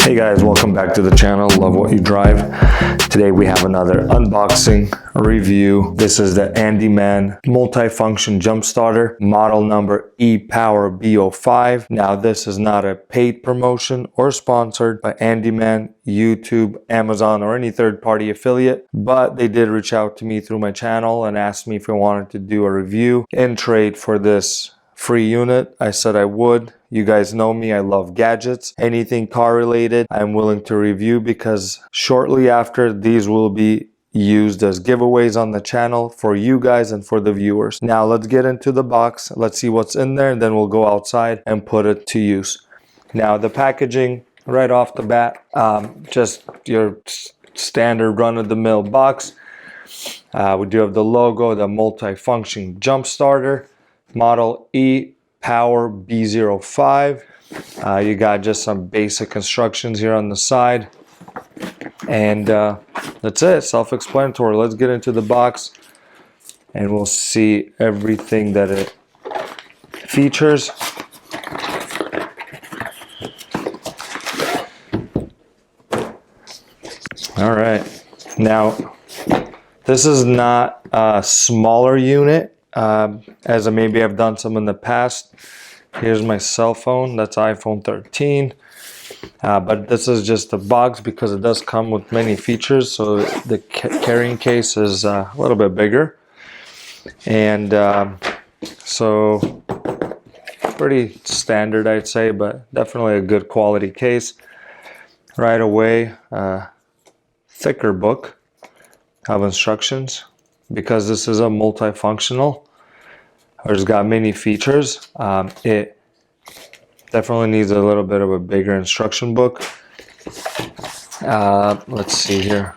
Hey guys, welcome back to the channel. Love what you drive. Today we have another unboxing review. This is the Andeman multifunction jump starter, model number EPOWER-B05. Now this is not a paid promotion or sponsored by Andeman, YouTube, Amazon, or any third-party affiliate, but they did reach out to me through my channel and asked me if I wanted to do a review and trade for this free unit. I said I would. You guys know me, I love gadgets. Anything car related, I'm willing to review because shortly after these will be used as giveaways on the channel for you guys and for the viewers. Now let's get into the box. Let's see what's in there and then we'll go outside and put it to use. Now the packaging right off the bat, just your standard run-of-the-mill box. We do have the logo, the multifunction jump starter, model EPOWER-B05. You got just some basic instructions here on the side. And that's it, self-explanatory. Let's get into the box and we'll see everything that it features. All right, now this is not a smaller unit. As maybe I've done some in the past. Here's my cell phone, that's iPhone 13. But this is just a box because it does come with many features, so the carrying case is a little bit bigger. And so pretty standard, I'd say, but definitely a good quality case. Right away, thicker book of instructions. Because this is a multifunctional, it's got many features. It definitely needs a little bit of a bigger instruction book. Let's see here.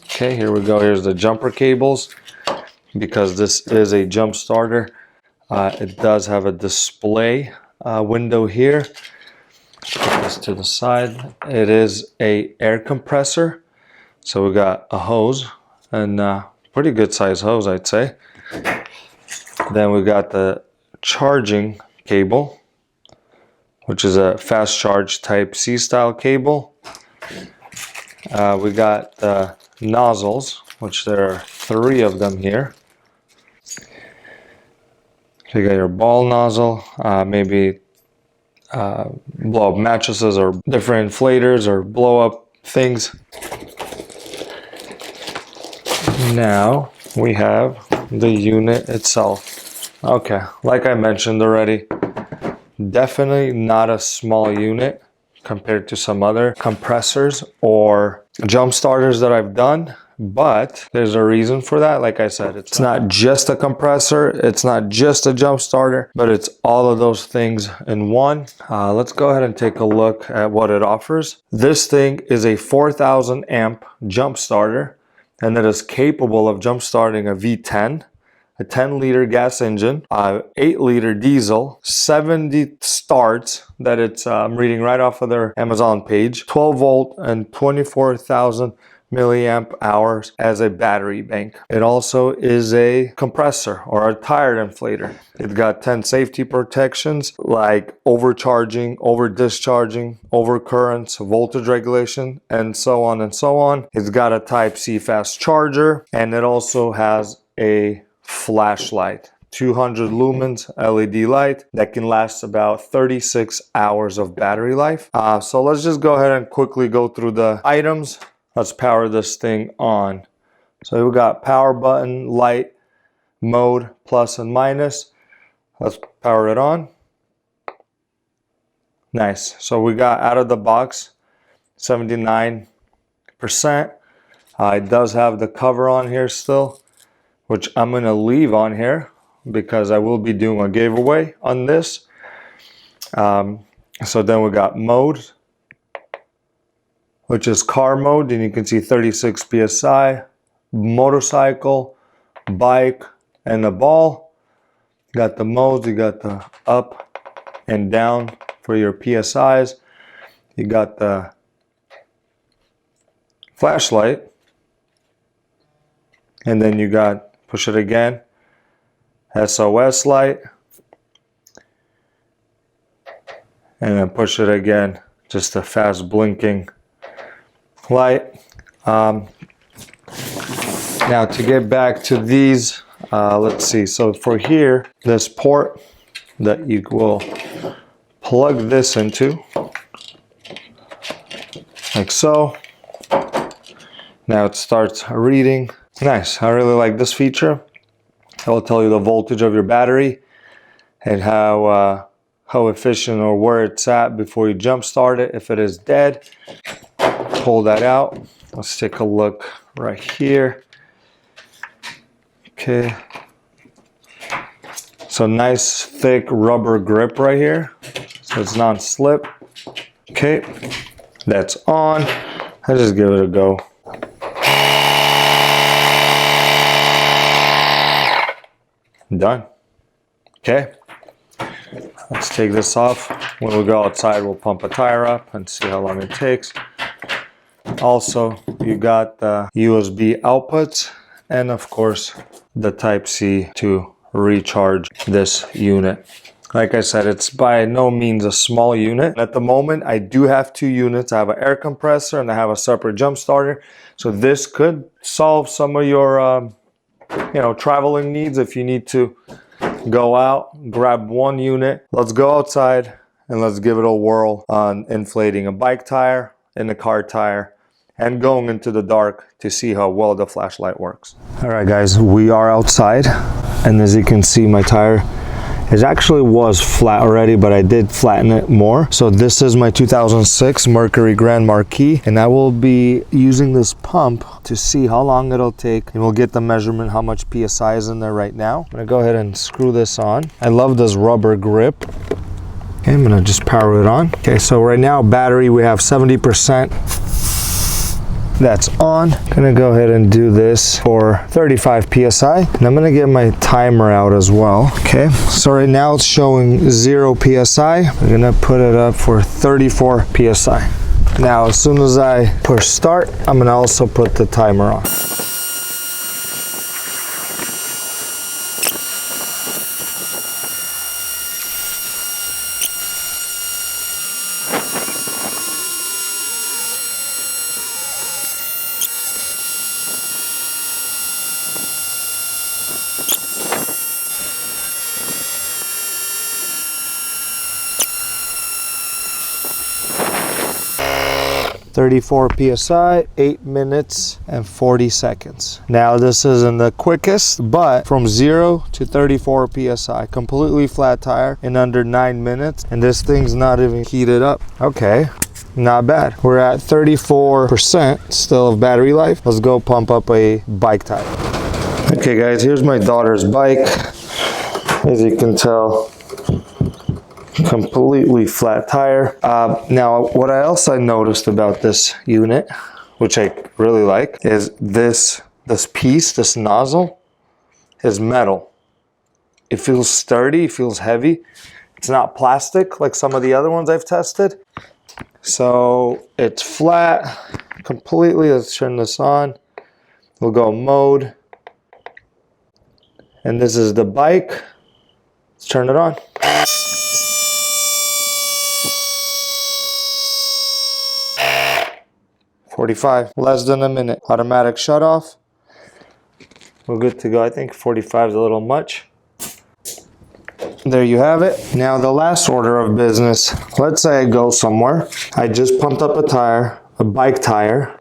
Okay, here we go. Here's the jumper cables. Because this is a jump starter, it does have a display window here. Put this to the side. It is a air compressor. So we got a hose and pretty good size hose, I'd say. Then we got the charging cable, which is a fast charge type C style cable. We got the nozzles, which there are 3 of them here. So you got your ball nozzle, maybe blow up mattresses or different inflators or blow up things. Now we have the unit itself. Okay, like I mentioned already, definitely not a small unit compared to some other compressors or jump starters that I've done, but there's a reason for that. Like I said, it's not just a compressor, it's not just a jump starter, but it's all of those things in one. Let's go ahead and take a look at what it offers. This thing is a 4,000 amp jump starter, and it is capable of jump starting a V10, a 10-liter gas engine, 8-liter diesel, 70 starts that it's I'm reading right off of their Amazon page, 12 volt and 24,000 milliamp hours as a battery bank. It also is a compressor or a tire inflator. It's got 10 safety protections like overcharging, over discharging, over currents, voltage regulation, and so on and so on. It's got a Type-C fast charger, and it also has a flashlight, 200 lumens LED light that can last about 36 hours of battery life. So let's just go ahead and quickly go through the items. Let's power this thing on. So we got power button, light, mode, plus and minus. Let's power it on. Nice. So we got out of the box 79%. It does have the cover on here still, which I'm going to leave on here because I will be doing a giveaway on this. So then we got mode, which is car mode, and you can see 36 psi, motorcycle, bike, and the ball. You got the modes, you got the up and down for your PSIs. You got the flashlight, and then you got, push it again, SOS light, and then push it again, just a fast blinking light. Now to get back to these, let's see. So for here, this port that you will plug this into, like so. Now it starts reading. Nice, I really like this feature. It will tell you the voltage of your battery and how efficient or where it's at before you jump start it. If it is dead, pull that out. Let's take a look right here. Okay. So nice thick rubber grip right here. So it's non-slip. Okay, that's on. I just give it a go. Done. Okay. Let's take this off. When we go outside, we'll pump a tire up and see how long it takes. Also, you got the USB outputs and of course the Type-C to recharge this unit. Like I said, it's by no means a small unit. At the moment, I do have 2 units. I have an air compressor and I have a separate jump starter. So this could solve some of your traveling needs if you need to go out, grab 1 unit. Let's go outside and let's give it a whirl on inflating a bike tire and a car tire and going into the dark to see how well the flashlight works. All right, guys, we are outside. And as you can see, my tire, it actually was flat already, but I did flatten it more. So this is my 2006 Mercury Grand Marquis, and I will be using this pump to see how long it'll take, and we'll get the measurement, how much PSI is in there right now. I'm gonna go ahead and screw this on. I love this rubber grip. Okay, I'm gonna just power it on. Okay, so right now, battery, we have 70%. That's on. Gonna go ahead and do this for 35 PSI. And I'm gonna get my timer out as well. Okay, so right now it's showing 0 PSI. I'm gonna put it up for 34 PSI. Now, as soon as I push start, I'm gonna also put the timer on. .34 PSI, 8 minutes and 40 seconds. Now this isn't the quickest, but from 0 to 34 PSI, completely flat tire in under 9 minutes, and this thing's not even heated up. Okay, not bad. We're at 34% still of battery life. Let's go pump up a bike tire. Okay guys, here's my daughter's bike. As you can tell, completely flat tire. Now, what I also noticed about this unit, which I really like, is this piece, this nozzle, is metal. It feels sturdy, it feels heavy. It's not plastic like some of the other ones I've tested. So it's flat completely. Let's turn this on. We'll go mode. And this is the bike. Let's turn it on. .45, less than a minute. Automatic shut off. We're good to go. I think 45 is a little much. There you have it. Now the last order of business. Let's say I go somewhere. I just pumped up a tire, a bike tire.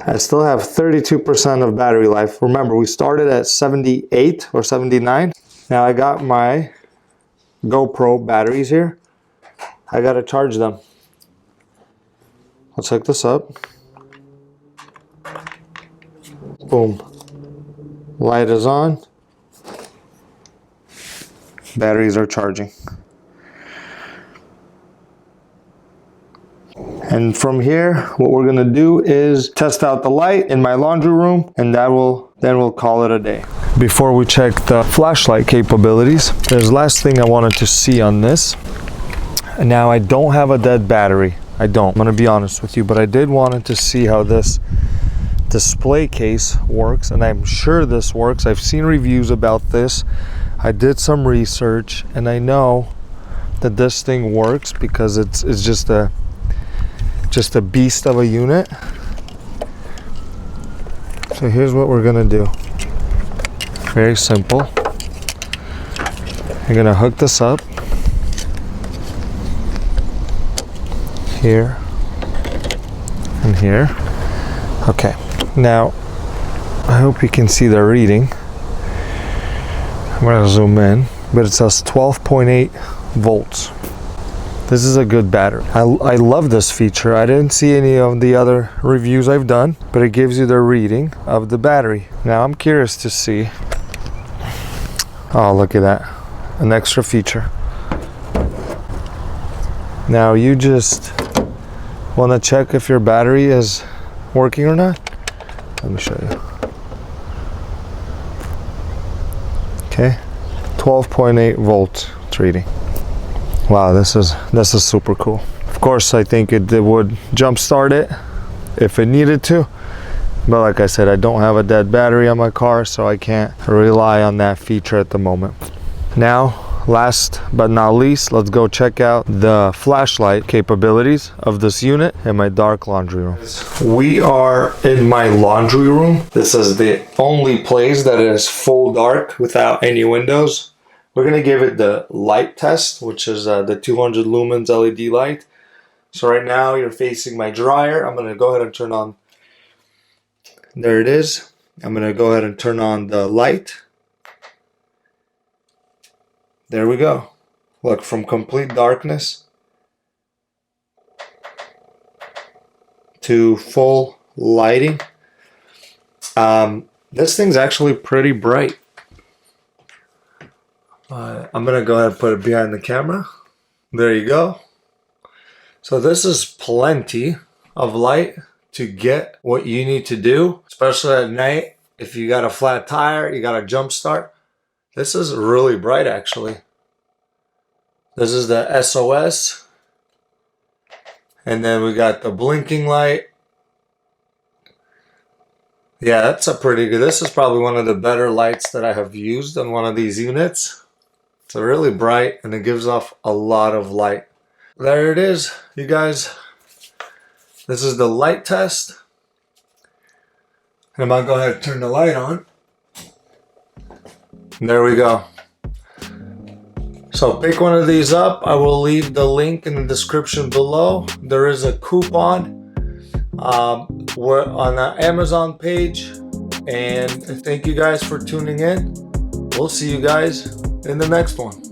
I still have 32% of battery life. Remember, we started at 78 or 79. Now I got my GoPro batteries here. I gotta charge them. Let's hook this up. Boom. Light is on. Batteries are charging. And from here, what we're gonna do is test out the light in my laundry room, and then we'll call it a day. Before we check the flashlight capabilities, there's last thing I wanted to see on this. Now, I don't have a dead battery. I don't. I'm gonna be honest with you, but I did wanted to see how this display case works, and I'm sure this works. I've seen reviews about this. I did some research, and I know that this thing works because it's just a beast of a unit. So here's what we're gonna do. Very simple. You're gonna hook this up here and here. Okay, now I hope you can see the reading. I'm gonna zoom in, but it says 12.8 volts. This is a good battery. I love this feature. I didn't see any of the other reviews I've done, but it gives you the reading of the battery. Now I'm curious to see. Oh, look at that. An extra feature. Now you just want to check if your battery is working or not. Let me show you. Okay, 12.8 volts it's reading. Wow, this is super cool. Of course, I think it would jump start it if it needed to, but like I said, I don't have a dead battery on my car, so I can't rely on that feature at the moment. Now, last but not least, let's go check out the flashlight capabilities of this unit in my dark laundry room. We are in my laundry room. This is the only place that is full dark without any windows. We're gonna give it the light test, which is the 200 lumens LED light. So right now you're facing my dryer. I'm gonna go ahead and turn on, there it is. I'm gonna go ahead and turn on the light. There we go. Look, from complete darkness to full lighting. This thing's actually pretty bright. I'm gonna go ahead and put it behind the camera. There you go. So this is plenty of light to get what you need to do, especially at night. If you got a flat tire, you got a jump start. This is really bright actually. This is the SOS. And then we got the blinking light. Yeah, that's a pretty good, this is probably one of the better lights that I have used on one of these units. It's really bright and it gives off a lot of light. There it is, you guys. This is the light test. I'm gonna go ahead and turn the light on. There we go. So pick one of these up. I will leave the link in the description below. There is a coupon we're on the Amazon page. And thank you guys for tuning in. We'll see you guys in the next one.